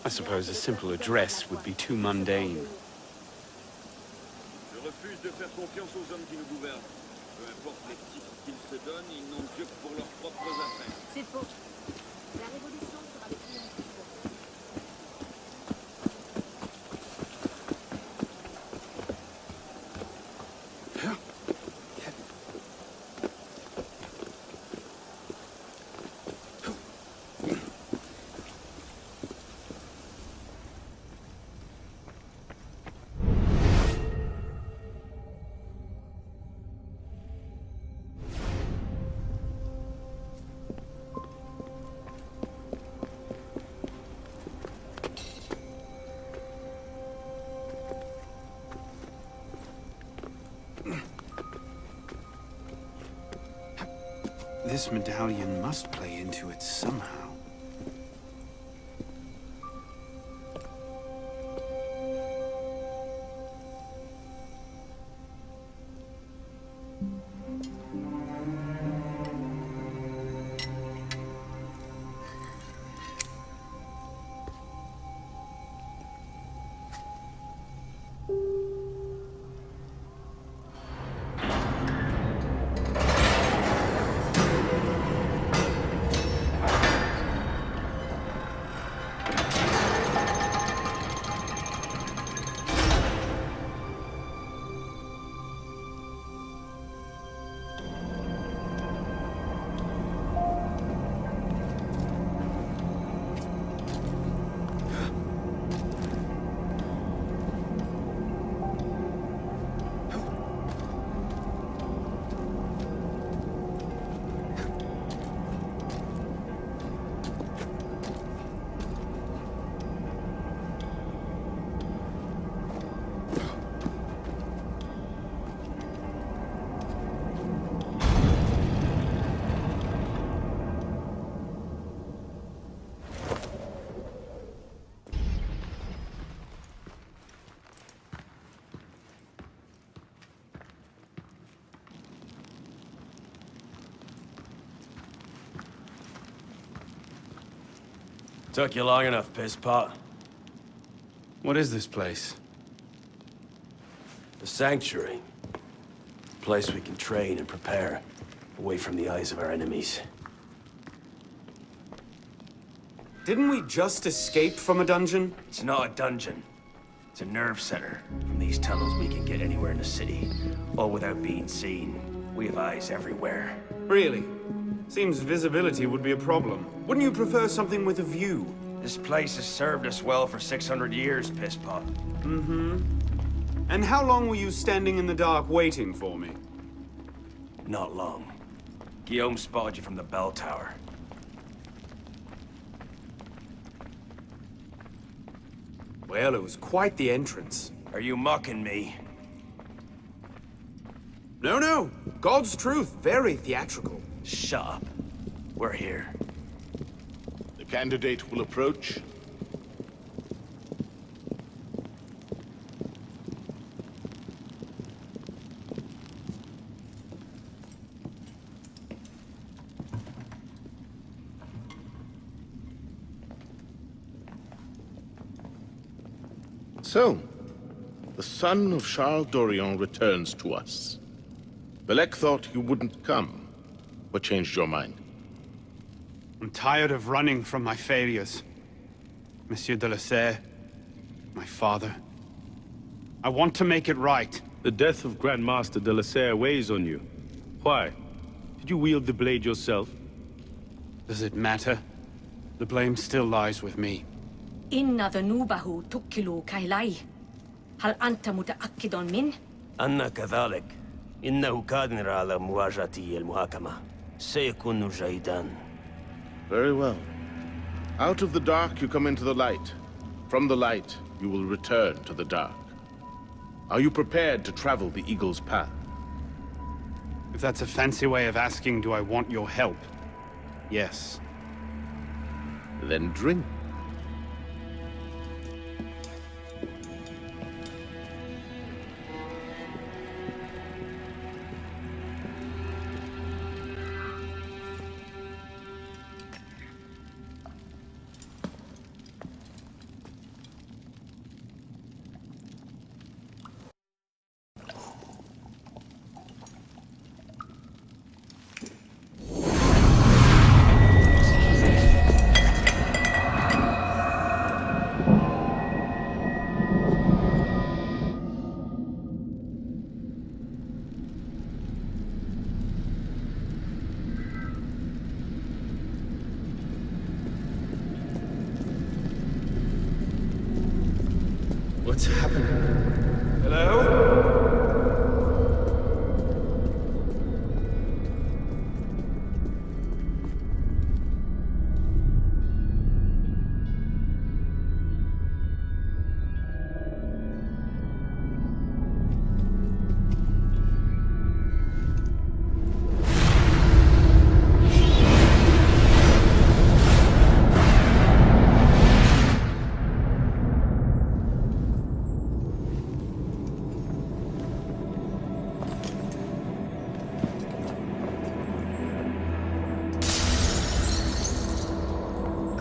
I suppose a simple address would be too mundane. Je refuse de faire confiance aux hommes qui nous gouvernent. Peu importe les titres qu'ils se donnent, ils n'ont Dieu que pour leurs propres affaires. C'est faux. La révolution sera le triomphe du peuple. This medallion must play into it somehow. Took you long enough, pisspot. What is this place? The Sanctuary. A place we can train and prepare, away from the eyes of our enemies. Didn't we just escape from a dungeon? It's not a dungeon. It's a nerve center. From these tunnels we can get anywhere in the city, all without being seen. We have eyes everywhere. Really? Seems visibility would be a problem. Wouldn't you prefer something with a view? This place has served us well for 600 years, pisspot. Mm-hmm. And how long were you standing in the dark waiting for me? Not long. Guillaume spotted you from the bell tower. Well, it was quite the entrance. Are you mocking me? No, no. God's truth. Very theatrical. Shut up. We're here. The candidate will approach. So, the son of Charles Dorian returns to us. Belek thought you wouldn't come. What changed your mind? I'm tired of running from my failures. Monsieur de la Serre, my father. I want to make it right. The death of Grandmaster de la Serre weighs on you. Why? Did you wield the blade yourself? Does it matter? The blame still lies with me. إن ذنوبه تكل كيلي. هل أنت متأكد من؟ أنا كذلك. إنه قادر على مواجهة المحاكمة. سيكون جيدا. Very well. Out of the dark you come into the light. From the light you will return to the dark. Are you prepared to travel the Eagle's path? If that's a fancy way of asking, do I want your help? Yes. Then drink. What's happening? Hello?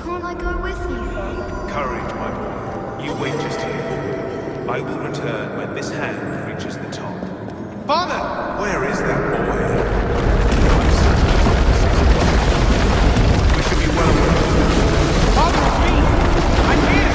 Can't I go with you, Father? Courage, my boy. You wait just here. I will return when this hand reaches the top. Father! Where is that boy? We should be well away. Father, it's me! I'm here!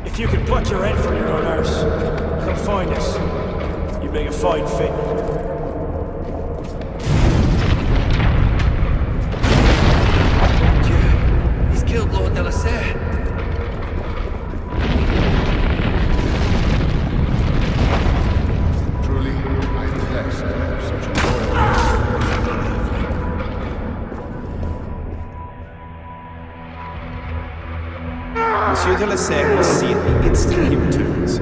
If you can pluck your head from your own arse, come find us. You make a fine fit. He's killed Lord Delasere. Truly, I am blessed to have such a Monsieur Delasere will see it the instant he returns.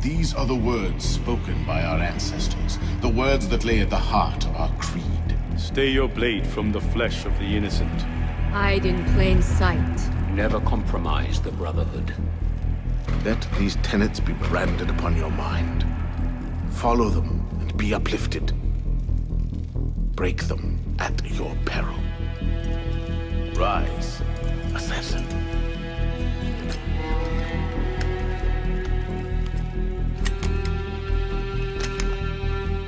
These are the words spoken by our ancestors, the words that lay at the heart of our creed. Stay your blade from the flesh of the innocent. Hide in plain sight. Never compromise the Brotherhood. Let these tenets be branded upon your mind. Follow them and be uplifted. Break them at your peril. Rise assassin.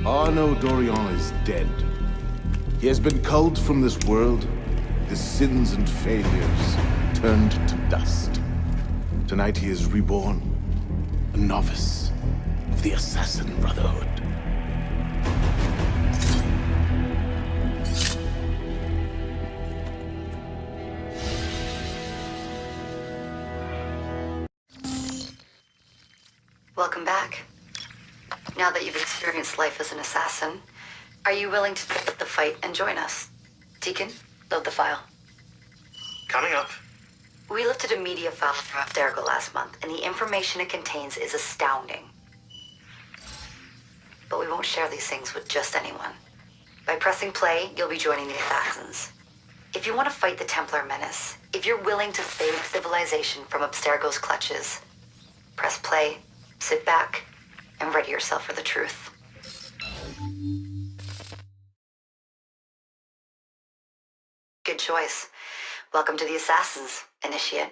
Arno Dorian is dead. He has been culled from this world, his sins and failures turned to dust. Tonight he is reborn, a novice of the Assassin Brotherhood. Welcome back. Now that you've experienced life as an assassin, are you willing to take up the fight and join us? Deacon, load the file. Coming up. We lifted a media file from Abstergo last month, and the information it contains is astounding. But we won't share these things with just anyone. By pressing play, you'll be joining the Assassins. If you want to fight the Templar menace, if you're willing to save civilization from Abstergo's clutches, press play, sit back, and ready yourself for the truth. Good choice. Welcome to the Assassins, Initiate.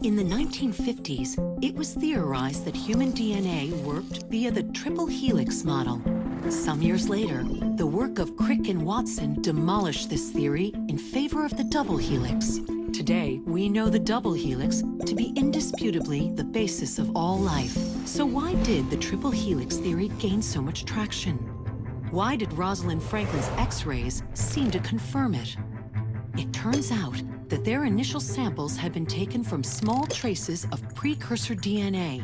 In the 1950s, it was theorized that human DNA worked via the triple helix model. Some years later, the work of Crick and Watson demolished this theory in favor of the double helix. Today, we know the double helix to be indisputably the basis of all life. So why did the triple helix theory gain so much traction? Why did Rosalind Franklin's X-rays seem to confirm it? It turns out that their initial samples had been taken from small traces of precursor DNA,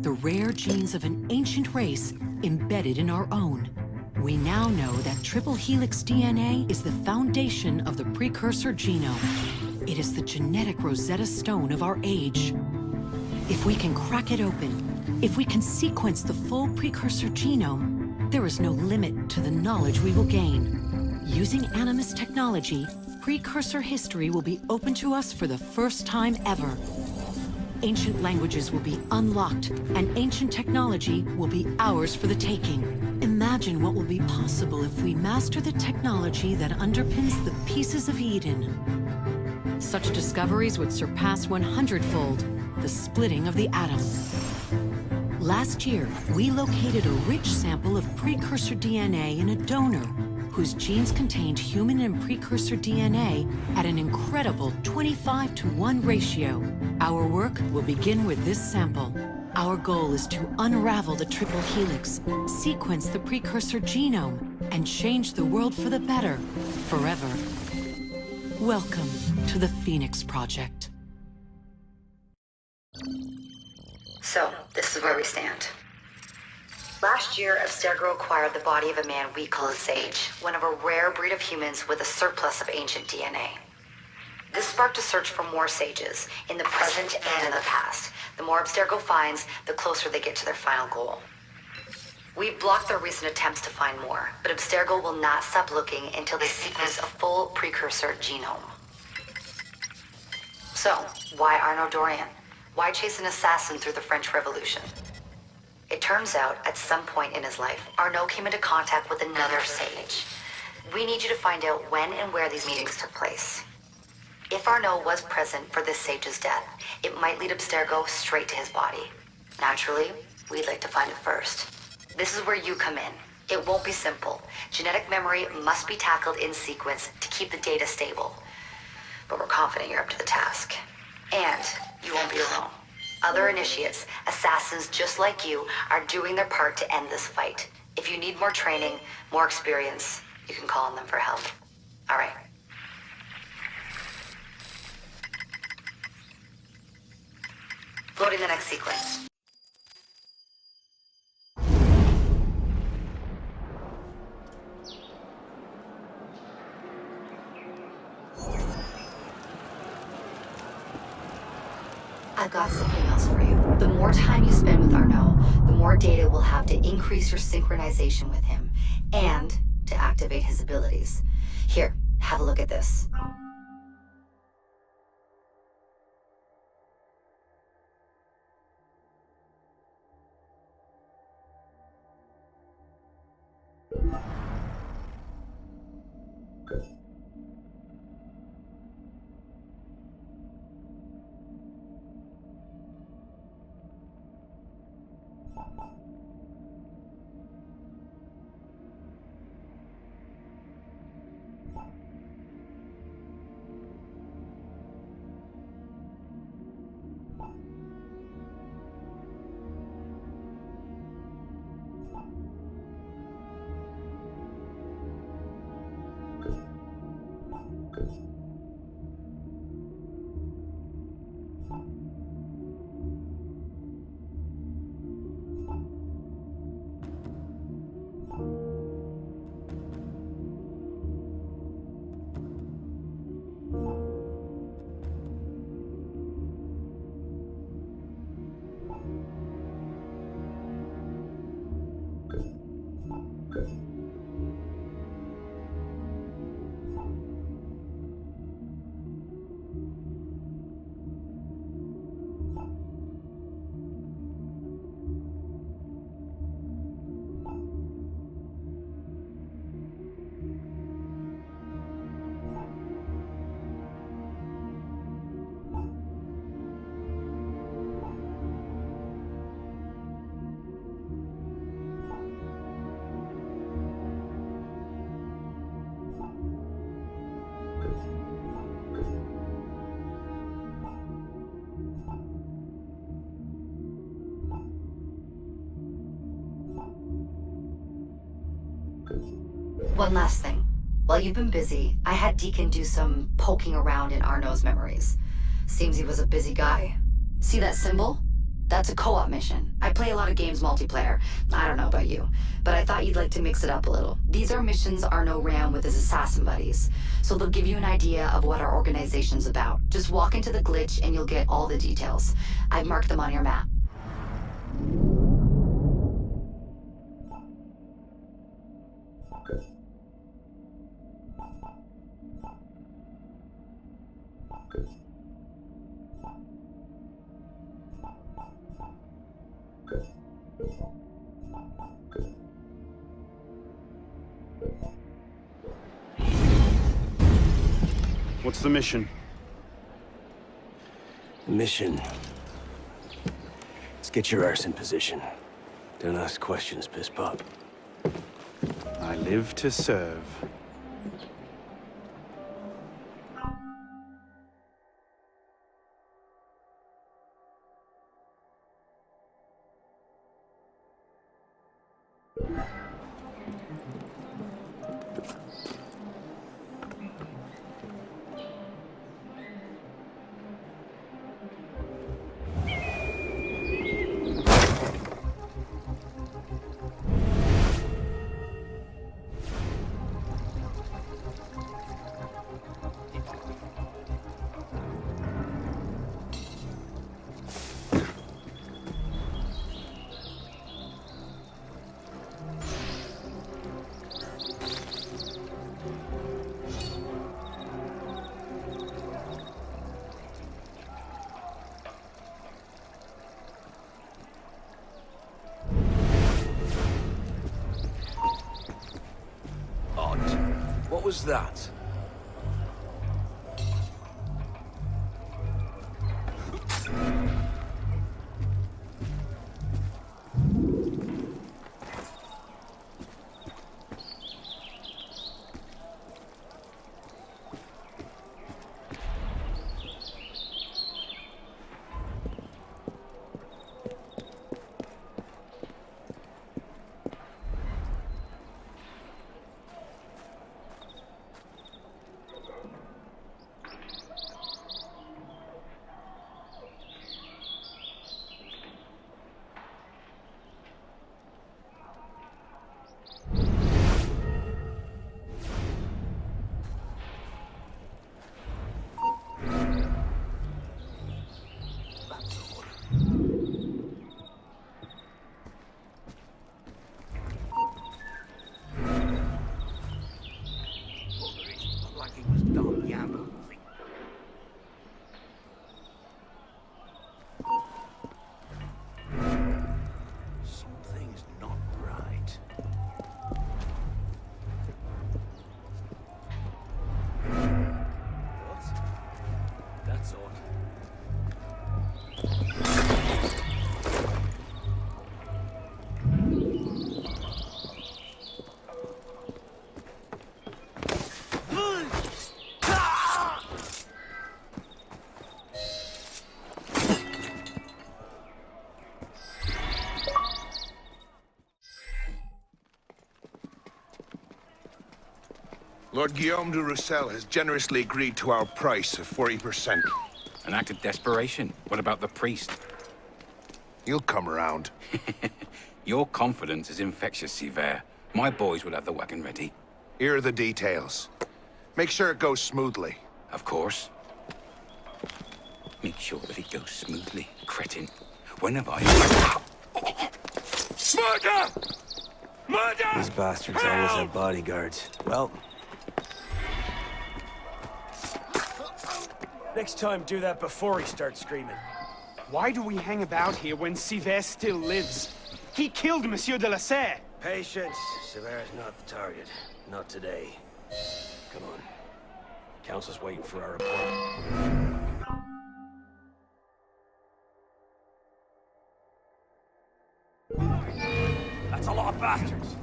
the rare genes of an ancient race embedded in our own. We now know that triple helix DNA is the foundation of the precursor genome. It is the genetic Rosetta Stone of our age. If we can crack it open, if we can sequence the full precursor genome, there is no limit to the knowledge we will gain. Using Animus technology, precursor history will be open to us for the first time ever. Ancient languages will be unlocked, and ancient technology will be ours for the taking. Imagine what will be possible if we master the technology that underpins the pieces of Eden. Such discoveries would surpass 100-fold the splitting of the atom. Last year, we located a rich sample of precursor DNA in a donor whose genes contained human and precursor DNA at an incredible 25-to-1 ratio. Our work will begin with this sample. Our goal is to unravel the triple helix, sequence the precursor genome, and change the world for the better, forever. Welcome to the Phoenix Project. So, this is where we stand. Last year, Abstergo acquired the body of a man we call a Sage, one of a rare breed of humans with a surplus of ancient DNA. This sparked a search for more Sages, in the present and in the past. The more Abstergo finds, the closer they get to their final goal. We've blocked their recent attempts to find more, but Abstergo will not stop looking until they sequence a full precursor genome. So, why Arno Dorian? Why chase an assassin through the French Revolution? It turns out, at some point in his life, Arno came into contact with another Sage. We need you to find out when and where these meetings took place. If Arno was present for this Sage's death, it might lead Abstergo straight to his body. Naturally, we'd like to find it first. This is where you come in. It won't be simple. Genetic memory must be tackled in sequence to keep the data stable. But we're confident you're up to the task. And you won't be alone. Other initiates, assassins just like you, are doing their part to end this fight. If you need more training, more experience, you can call on them for help. All right. Loading the next sequence. I've got something else for you. The more time you spend with Arno, the more data we'll have to increase your synchronization with him. and to activate his abilities. Here, have a look at this. One last thing. While you've been busy, I had Deacon do some poking around in Arno's memories. Seems he was a busy guy. See that symbol? That's a co-op mission. I play a lot of games multiplayer. I don't know about you, but I thought you'd like to mix it up a little. These are missions Arno ran with his assassin buddies, so they'll give you an idea of what our organization's about. Just walk into the glitch and you'll get all the details. I've marked them on your map. What's the mission? The mission. Let's get your arse in position. Don't ask questions, piss pop. I live to serve. What was that? Lord Guillaume de Roussel has generously agreed to our price of 40%. An act of desperation. What about the priest? He'll come around. Your confidence is infectious, Sivert. My boys will have the wagon ready. Here are the details. Make sure it goes smoothly. Of course. Make sure that it goes smoothly, cretin. When have I... Murder! Murder! These bastards always have bodyguards. Well... next time, do that before he starts screaming. Why do we hang about here when Sivert still lives? He killed Monsieur de la Serre! Patience. Sivert's not the target. Not today. Come on. Council's waiting for our report. That's a lot of bastards.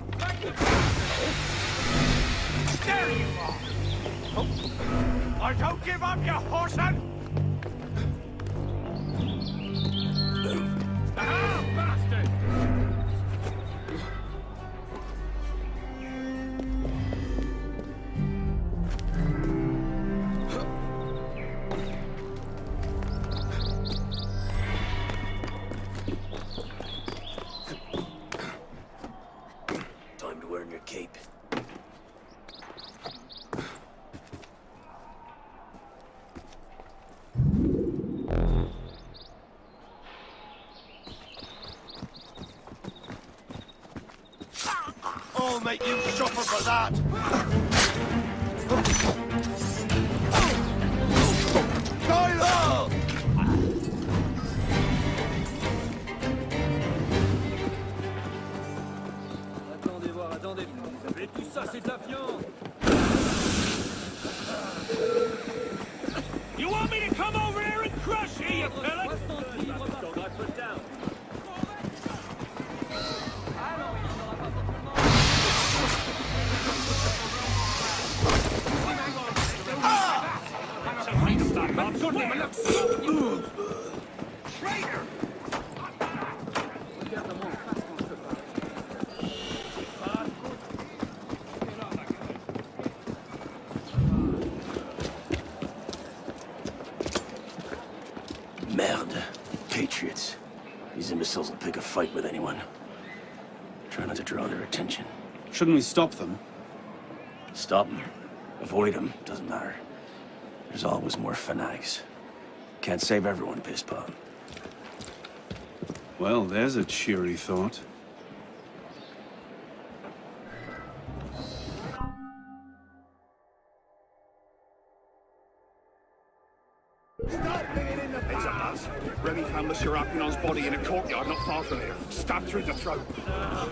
There you are! Oh. I don't give up, you horseman! Ah, bastard! Time to earn your cape. I'll make you suffer for that! Kylo! Attendez voir, attendez. Mais tout ça, c'est de la viande. You want me to come over here and crush you, you fella? Put down. Traitor! Merde. Patriots. These imbeciles will pick a fight with anyone. Try not to draw their attention. Shouldn't we stop them? Stop them. Avoid them. Doesn't matter. There's always more fanatics. Can't save everyone, Pisspot. Well, there's a cheery thought. It's a buzz. Remy found Monsieur Arpinon's body in a courtyard not far from here. Stabbed through the throat. I'll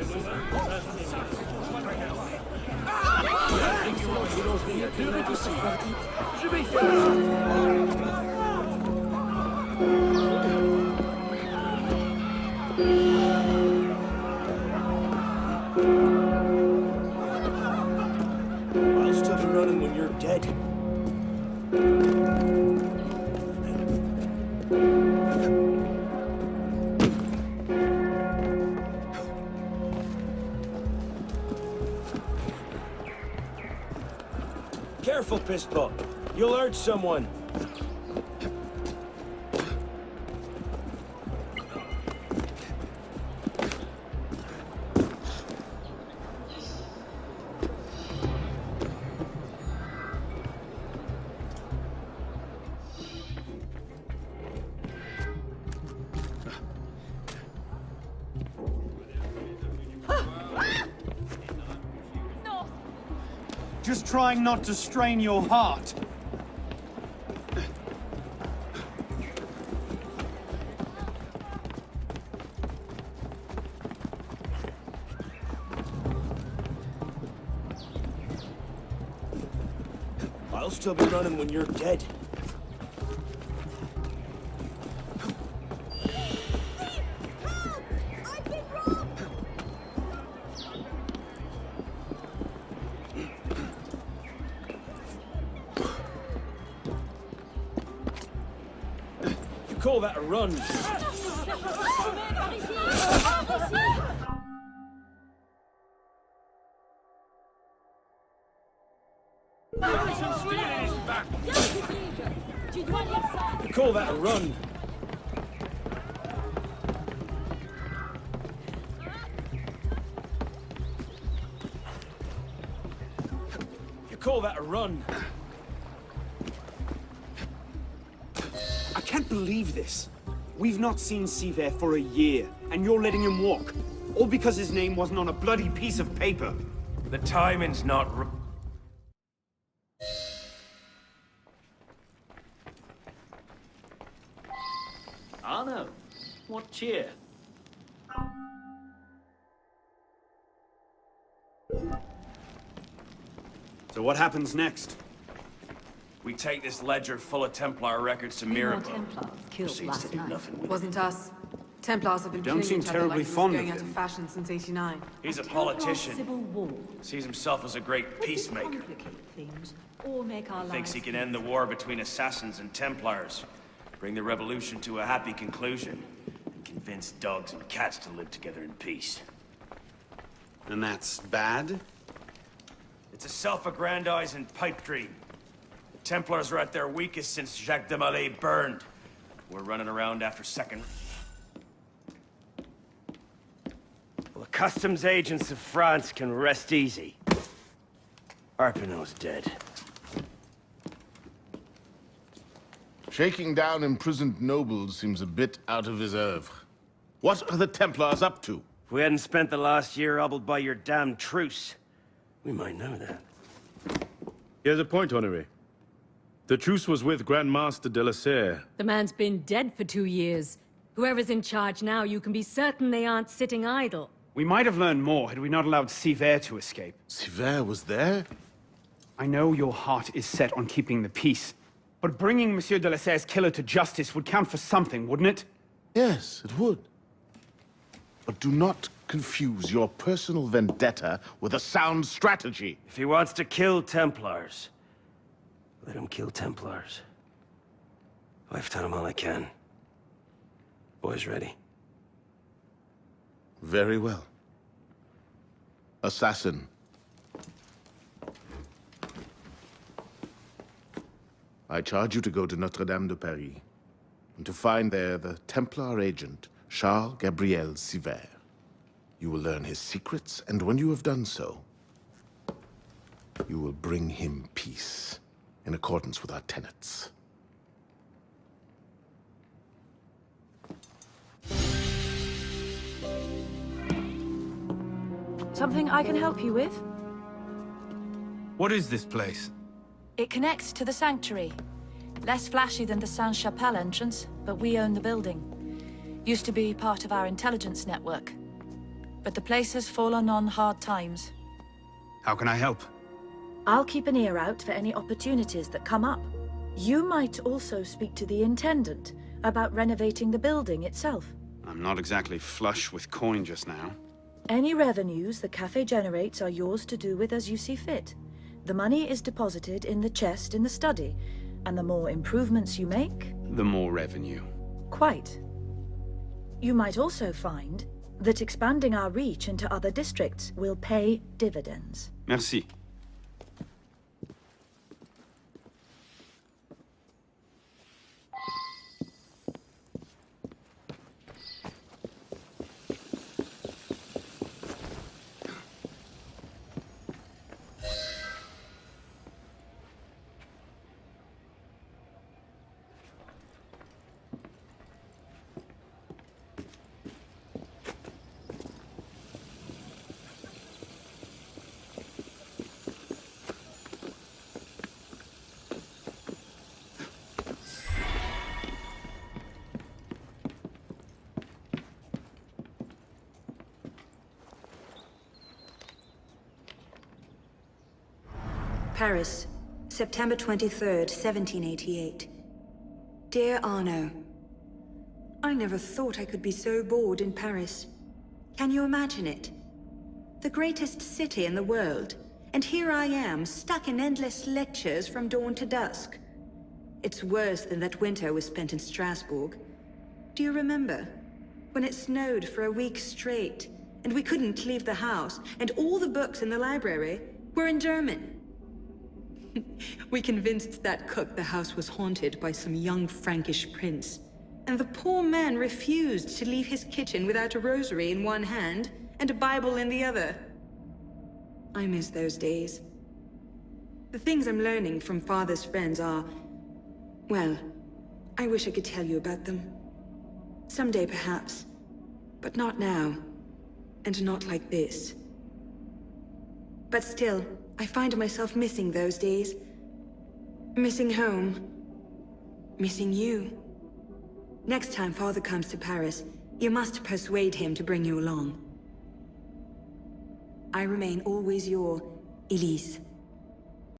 still be running when you're dead. Careful, Pisspot. You'll hurt someone. Just trying not to strain your heart. I'll still be running when you're dead. Call that a run. call that a run? You call that a run? I can't believe this. We've not seen Siver for a year, and you're letting him walk. All because his name wasn't on a bloody piece of paper. The timing's not Arno, what cheer? So what happens next? We take this ledger full of Templar records to Mirabeau. Templars killed Proceeds last to do night. nothing with Wasn't us. Templars have been Don't killing seem each other terribly like it was fond going of out of him. fashion since '89. He's a Templar politician. civil war. Sees himself as a great peacemaker. Complicate things or make our Thinks lives he can end the war between assassins and Templars. Bring the revolution to a happy conclusion. And convince dogs and cats to live together in peace. And that's bad? It's a self-aggrandizing pipe dream. The Templars are at their weakest since Jacques de Molay burned. We're running around after second. Well, the customs agents of France can rest easy. Arpinot's dead. Shaking down imprisoned nobles seems a bit out of his oeuvre. What are the Templars up to? If we hadn't spent the last year hobbled by your damn truce, we might know that. He has a point, Honoré. The truce was with Grand Master de la Serre. The man's been dead for 2 years. Whoever's in charge now, you can be certain they aren't sitting idle. We might have learned more had we not allowed Siver to escape. Siver was there? I know your heart is set on keeping the peace, but bringing Monsieur de la Serre's killer to justice would count for something, wouldn't it? Yes, it would. But do not confuse your personal vendetta with a sound strategy. If he wants to kill Templars, let him kill Templars. I've done him all I can. Boys ready? Very well. Assassin. I charge you to go to Notre-Dame de Paris, and to find there the Templar agent, Charles Gabriel Siver. You will learn his secrets, and when you have done so, you will bring him peace, in accordance with our tenets. Something I can help you with? What is this place? It connects to the sanctuary. Less flashy than the Sainte-Chapelle entrance, but we own the building. Used to be part of our intelligence network. But the place has fallen on hard times. How can I help? I'll keep an ear out for any opportunities that come up. You might also speak to the Intendant about renovating the building itself. I'm not exactly flush with coin just now. Any revenues the cafe generates are yours to do with as you see fit. The money is deposited in the chest in the study, and the more improvements you make... The more revenue. Quite. You might also find that expanding our reach into other districts will pay dividends. Merci. Paris, September 23rd, 1788. Dear Arno, I never thought I could be so bored in Paris. Can you imagine it? The greatest city in the world, and here I am, stuck in endless lectures from dawn to dusk. It's worse than that winter we spent in Strasbourg. Do you remember? When it snowed for a week straight, and we couldn't leave the house, and all the books in the library were in German. We convinced that cook the house was haunted by some young Frankish prince. And the poor man refused to leave his kitchen without a rosary in one hand and a Bible in the other. I miss those days. The things I'm learning from Father's friends are... well, I wish I could tell you about them. Someday, perhaps. But not now. And not like this. But still, I find myself missing those days. Missing home. Missing you. Next time Father comes to Paris, you must persuade him to bring you along. I remain always your Elise.